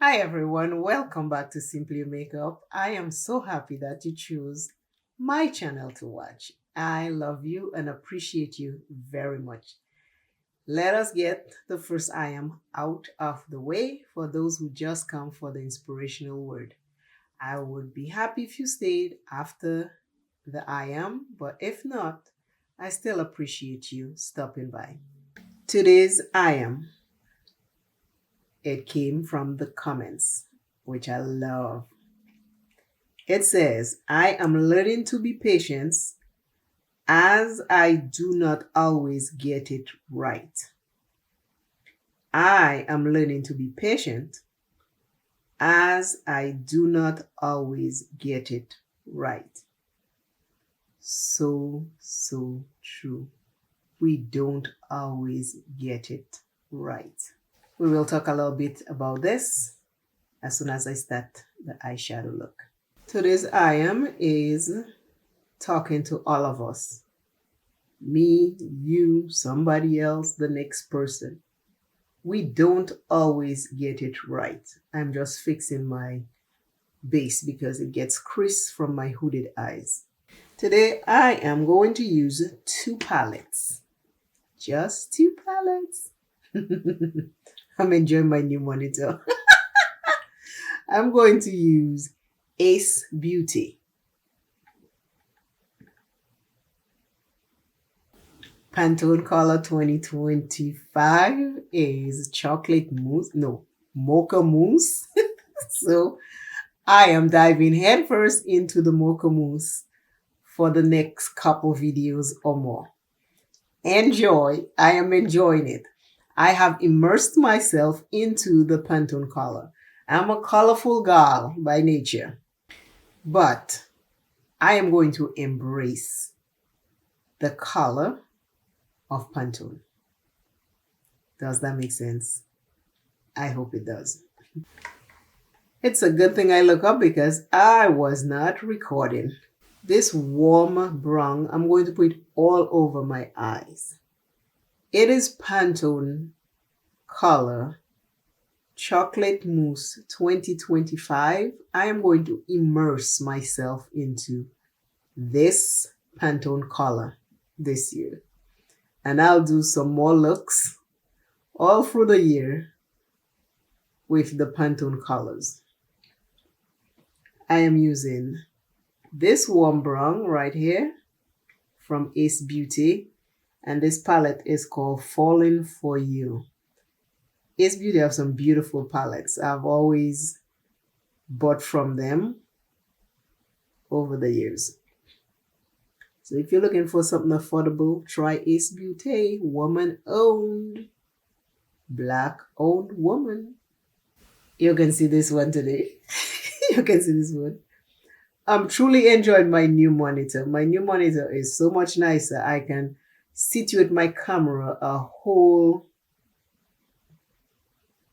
Hi everyone, welcome back to Simply Makeup. I am so happy that you choose my channel to watch. I love you and appreciate you very much. Let us get the first I am out of the way for those who just come for the inspirational word. I would be happy if you stayed after the I am, but if not, I still appreciate you stopping by. Today's I am. It came from the comments, which I love. It says, I am learning to be patient as I do not always get it right. I am learning to be patient as I do not always get it right. So true. We don't always get it right. We will talk a little bit about this as soon as I start the eyeshadow look. Today's I am is talking to all of us. Me, you, somebody else, the next person. We don't always get it right. I'm just fixing my base because it gets crisp from my hooded eyes. Today I am going to use two palettes. Just two palettes. I'm enjoying my new monitor. I'm going to use Ace Beauty. Pantone Color 2025 is chocolate mousse, no, mocha mousse. So I am diving headfirst into the mocha mousse for the next couple videos or more. Enjoy. I am enjoying it. I have immersed myself into the Pantone color. I'm a colorful girl by nature, but I am going to embrace the color of Pantone. Does that make sense? I hope it does. It's a good thing I look up because I was not recording. This warm brown, I'm going to put it all over my eyes. It is Pantone Color Chocolate Mousse 2025. I am going to immerse myself into this Pantone color this year. And I'll do some more looks all through the year with the Pantone colors. I am using this warm brown right here from Ace Beauty, and this palette is called Falling For You. Ace Beauty have some beautiful palettes. I've always bought from them over the years. So if you're looking for something affordable, try Ace Beauty, woman-owned, black-owned woman. You can see this one today. You can see this one. I'm truly enjoying my new monitor. My new monitor is so much nicer. I can situate my camera a whole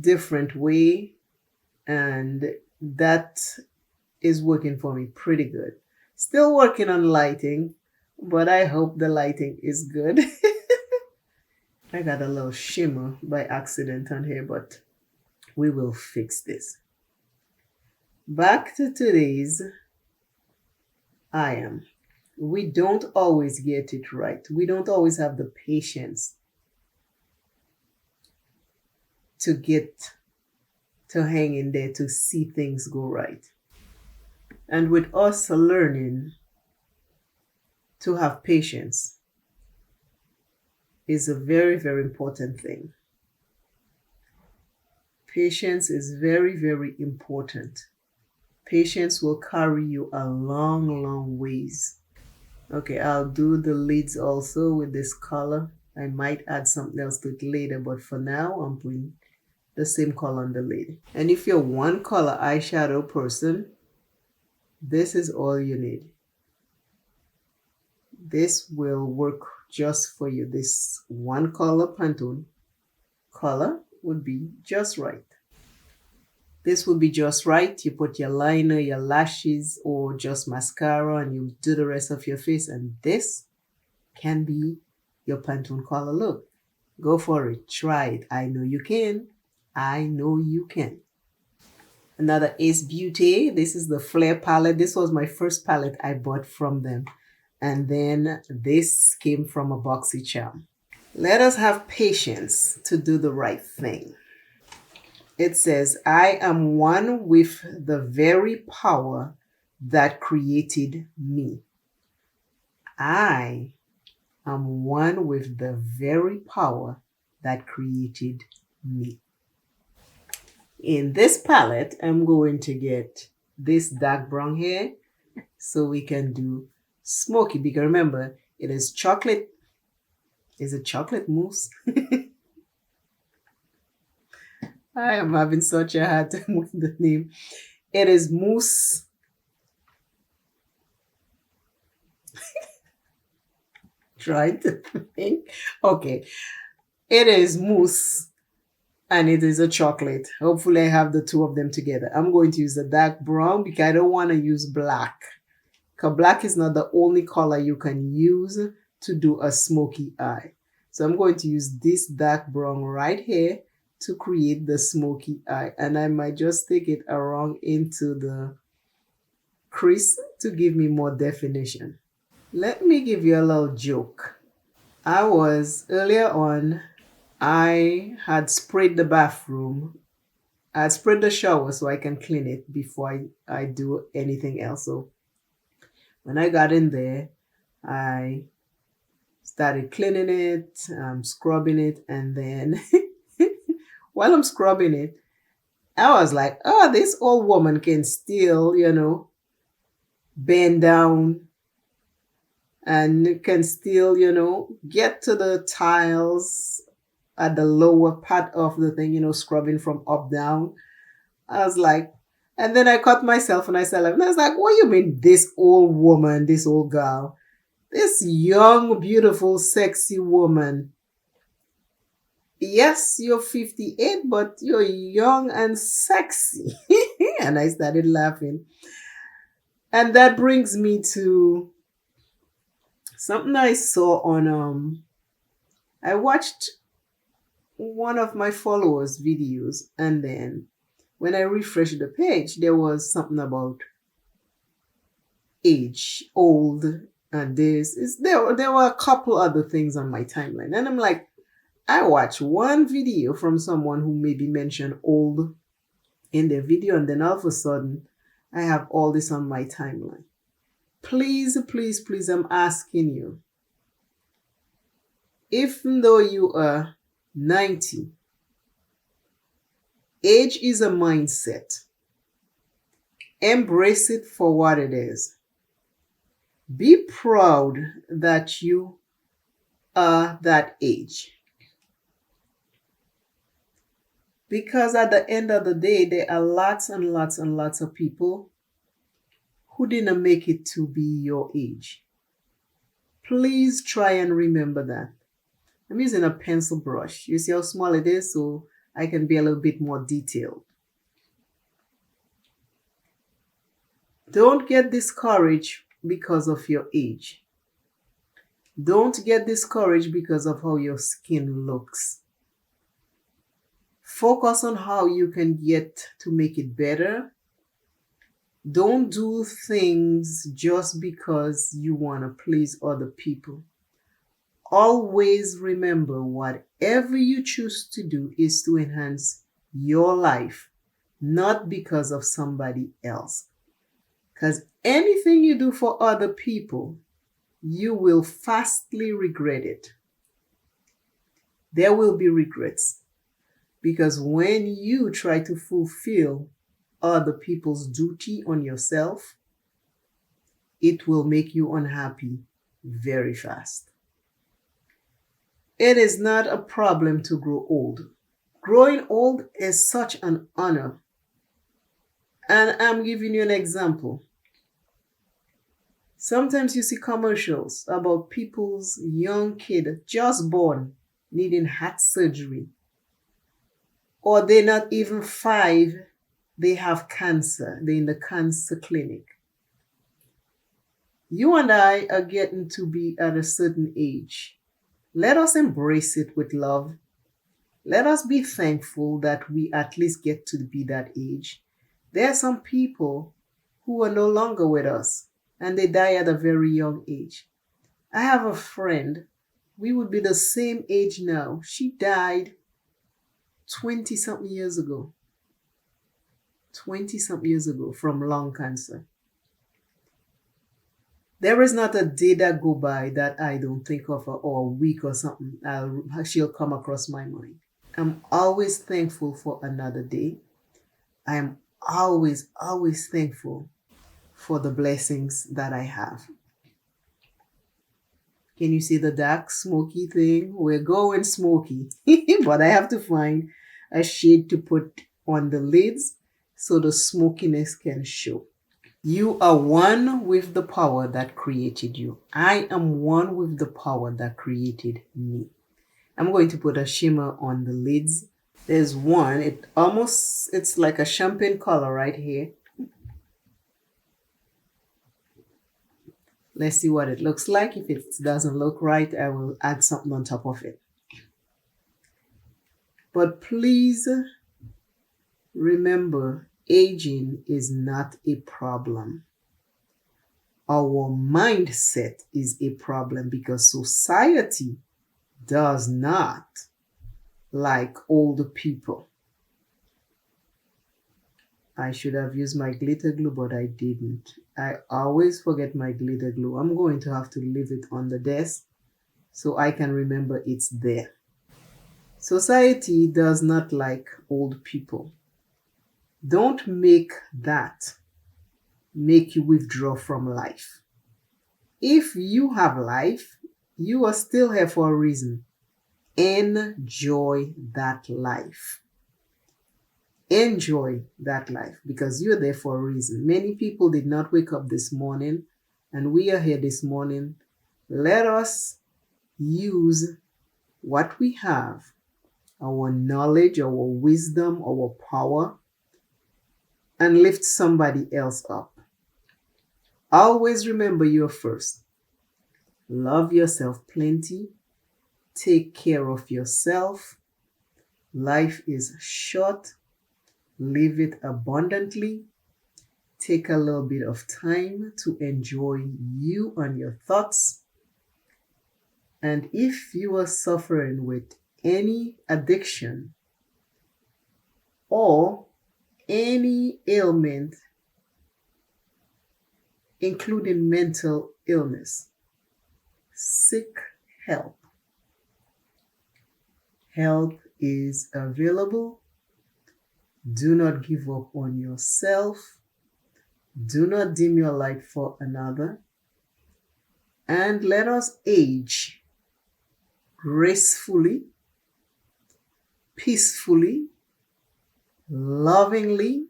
different way, and that is working for me pretty good. Still working on lighting, but I hope the lighting is good. I got a little shimmer by accident on here, but we will fix this. Back to today's I am. We don't always get it right. We don't always have the patience to get to hang in there to see things go right. And with us learning to have patience is a very, very important thing. Patience is very, very important. Patience will carry you a long, long ways. Okay, I'll do the lids also with this color. I might add something else to it later, but for now, I'm putting the same color on the lid. And if you're one color eyeshadow person, this is all you need. This will work just for you. This one color Pantone color would be just right. This will be just right. You put your liner, your lashes, or just mascara, and you do the rest of your face, and this can be your Pantone color look. Go for it. Try it. I know you can. I know you can. Another Ace Beauty. This is the Flare palette. This was my first palette I bought from them. And then this came from a BoxyCharm. Let us have patience to do the right thing. It says, I am one with the very power that created me. I am one with the very power that created me. In this palette, I'm going to get this dark brown here so we can do smoky, because remember, it is chocolate. Is it chocolate mousse? I am having such a hard time with the name. It is mousse. Trying to think. Okay. It is mousse and it is a chocolate. Hopefully I have the two of them together. I'm going to use the dark brown because I don't want to use black. Because black is not the only color you can use to do a smoky eye. So I'm going to use this dark brown right here to create the smoky eye. And I might just take it around into the crease to give me more definition. Let me give you a little joke. Earlier on, I had sprayed the bathroom. I had sprayed the shower so I can clean it before I do anything else. So when I got in there, I started cleaning it, scrubbing it, and then while I'm scrubbing it, I was like, oh, this old woman can still, bend down and can still, get to the tiles at the lower part of the thing, scrubbing from up down. I was like, and then I caught myself and I was like, what do you mean this old woman, this old girl, this young, beautiful, sexy woman? Yes, you're 58, but you're young and sexy. And I started laughing. And that brings me to something I saw on, I watched one of my followers' videos, and then when I refreshed the page, there was something about age, old, and there were a couple other things on my timeline. And I'm like, I watched one video from someone who maybe mentioned old in their video, and then all of a sudden, I have all this on my timeline. Please, please, please, I'm asking you, even though you are 90, age is a mindset. Embrace it for what it is. Be proud that you are that age. Because at the end of the day, there are lots and lots and lots of people who didn't make it to be your age. Please try and remember that. I'm using a pencil brush. You see how small it is, so I can be a little bit more detailed. Don't get discouraged because of your age. Don't get discouraged because of how your skin looks. Focus on how you can get to make it better. Don't do things just because you want to please other people. Always remember, whatever you choose to do is to enhance your life, not because of somebody else. Because anything you do for other people, you will fastly regret it. There will be regrets. Because when you try to fulfill other people's duty on yourself, it will make you unhappy very fast. It is not a problem to grow old. Growing old is such an honor. And I'm giving you an example. Sometimes you see commercials about people's young kid just born needing heart surgery. Or they're not even 5, they have cancer. They're in the cancer clinic. You and I are getting to be at a certain age. Let us embrace it with love. Let us be thankful that we at least get to be that age. There are some people who are no longer with us and they die at a very young age. I have a friend, we would be the same age now. She died 20 something years ago. 20 something years ago from lung cancer. There is not a day that go by that I don't think of her, or a week or something. She'll come across my mind. I'm always thankful for another day. I am always thankful for the blessings that I have. Can you see the dark smoky thing? We're going smoky, but I have to find a shade to put on the lids so the smokiness can show. You are one with the power that created you. I am one with the power that created me. I'm going to put a shimmer on the lids. There's one, it's like a champagne color right here. Let's see what it looks like. If it doesn't look right, I will add something on top of it. But please remember, aging is not a problem. Our mindset is a problem because society does not like older people. I should have used my glitter glue, but I didn't. I always forget my glitter glue. I'm going to have to leave it on the desk so I can remember it's there. Society does not like old people. Don't make that make you withdraw from life. If you have life, you are still here for a reason. Enjoy that life. Enjoy that life because you're there for a reason. Many people did not wake up this morning, and we are here this morning. Let us use what we have, our knowledge, our wisdom, our power, and lift somebody else up. Always remember you're first. Love yourself plenty. Take care of yourself. Life is short. Live it abundantly. Take a little bit of time to enjoy you and your thoughts. And if you are suffering with any addiction or any ailment, including mental illness, seek help. Help is available. Do not give up on yourself. Do not dim your light for another. And let us age gracefully, peacefully, lovingly,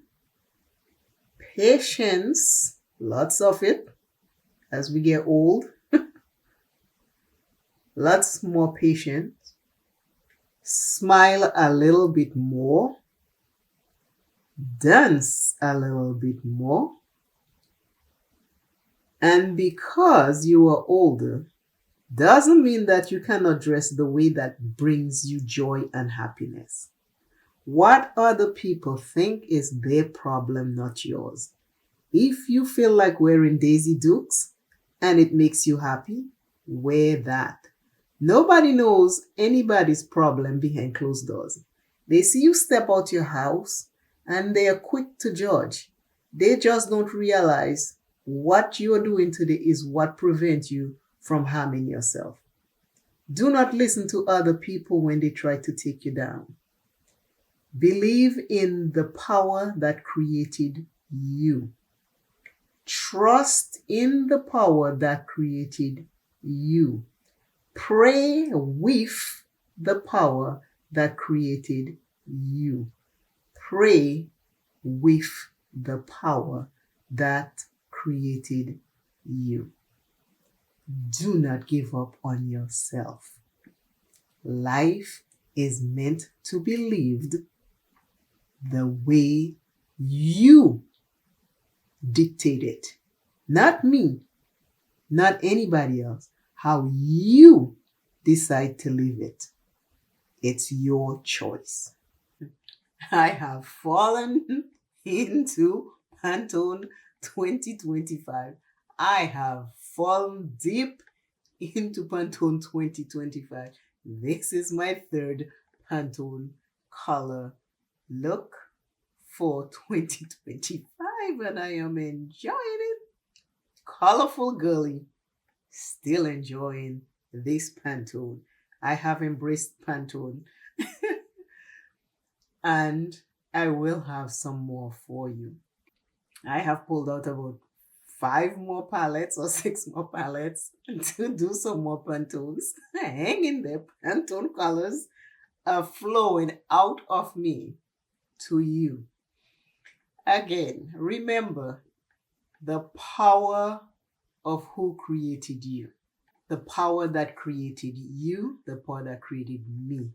patience, lots of it as we get old, lots more patience, smile a little bit more, dance a little bit more. And because you are older, doesn't mean that you cannot dress the way that brings you joy and happiness. What other people think is their problem, not yours. If you feel like wearing Daisy Dukes and it makes you happy, wear that. Nobody knows anybody's problem behind closed doors. They see you step out your house and they are quick to judge. They just don't realize what you are doing today is what prevents you from harming yourself. Do not listen to other people when they try to take you down. Believe in the power that created you. Trust in the power that created you. Pray with the power that created you. Pray with the power that created you. Do not give up on yourself. Life is meant to be lived the way you dictate it. Not me, not anybody else. How you decide to live it. It's your choice. I have fallen into Pantone 2025. I have fallen deep into Pantone 2025. This is my third Pantone color look for 2025 and I am enjoying it. Colorful girly, still enjoying this Pantone. I have embraced Pantone and I will have some more for you. I have pulled out about 5 more palettes or 6 more palettes to do some more Pantones. Hang in there, Pantone colors are flowing out of me to you. Again, remember the power of who created you. The power that created you, the power that created me.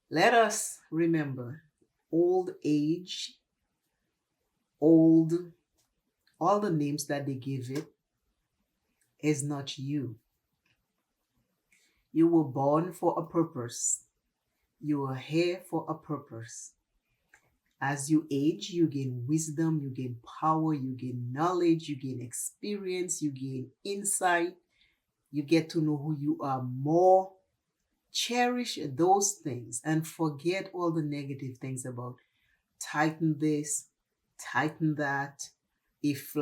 Let us remember old age, old, all the names that they give it is not you. You were born for a purpose. You are here for a purpose. As you age, you gain wisdom, you gain power, you gain knowledge, you gain experience, you gain insight. You get to know who you are more. Cherish those things and forget all the negative things about tighten this, tighten that. If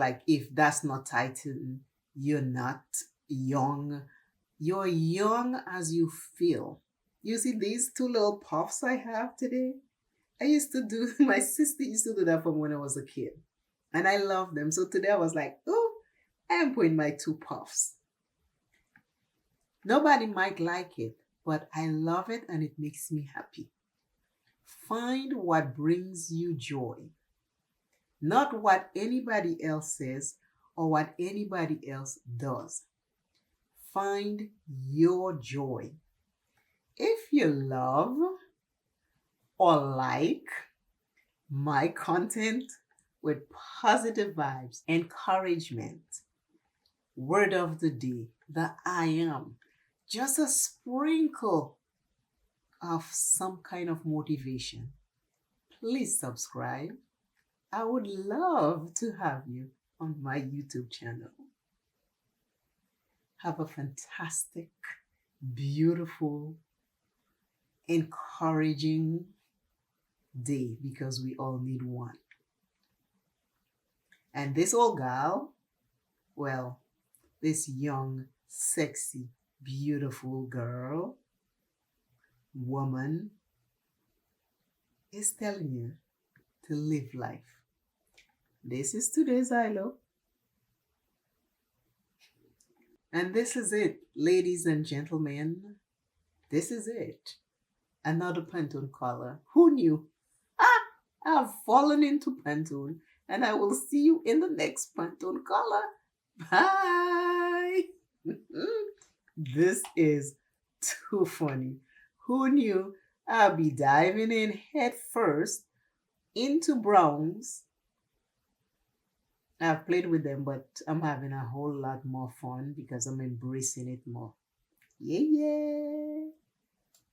that's not tightened, you're not young. You're young as you feel. You see these 2 little puffs I have today? My sister used to do that from when I was a kid. And I love them. So today I was like, oh, I am putting my 2 puffs. Nobody might like it, but I love it and it makes me happy. Find what brings you joy, not what anybody else says or what anybody else does. Find your joy. If you love or like my content with positive vibes, encouragement, word of the day, the I am, just a sprinkle of some kind of motivation, please subscribe. I would love to have you on my YouTube channel. Have a fantastic, beautiful, encouraging day because we all need one. And this old gal, well, this young, sexy, beautiful girl, woman, is telling you to live life. This is today's ILO. And this is it, ladies and gentlemen. This is it. Another Pantone color. Who knew? I've fallen into Pantone, and I will see you in the next Pantone color. Bye. This is too funny. Who knew I'll be diving in head first into browns? I've played with them, but I'm having a whole lot more fun because I'm embracing it more. Yeah, yeah.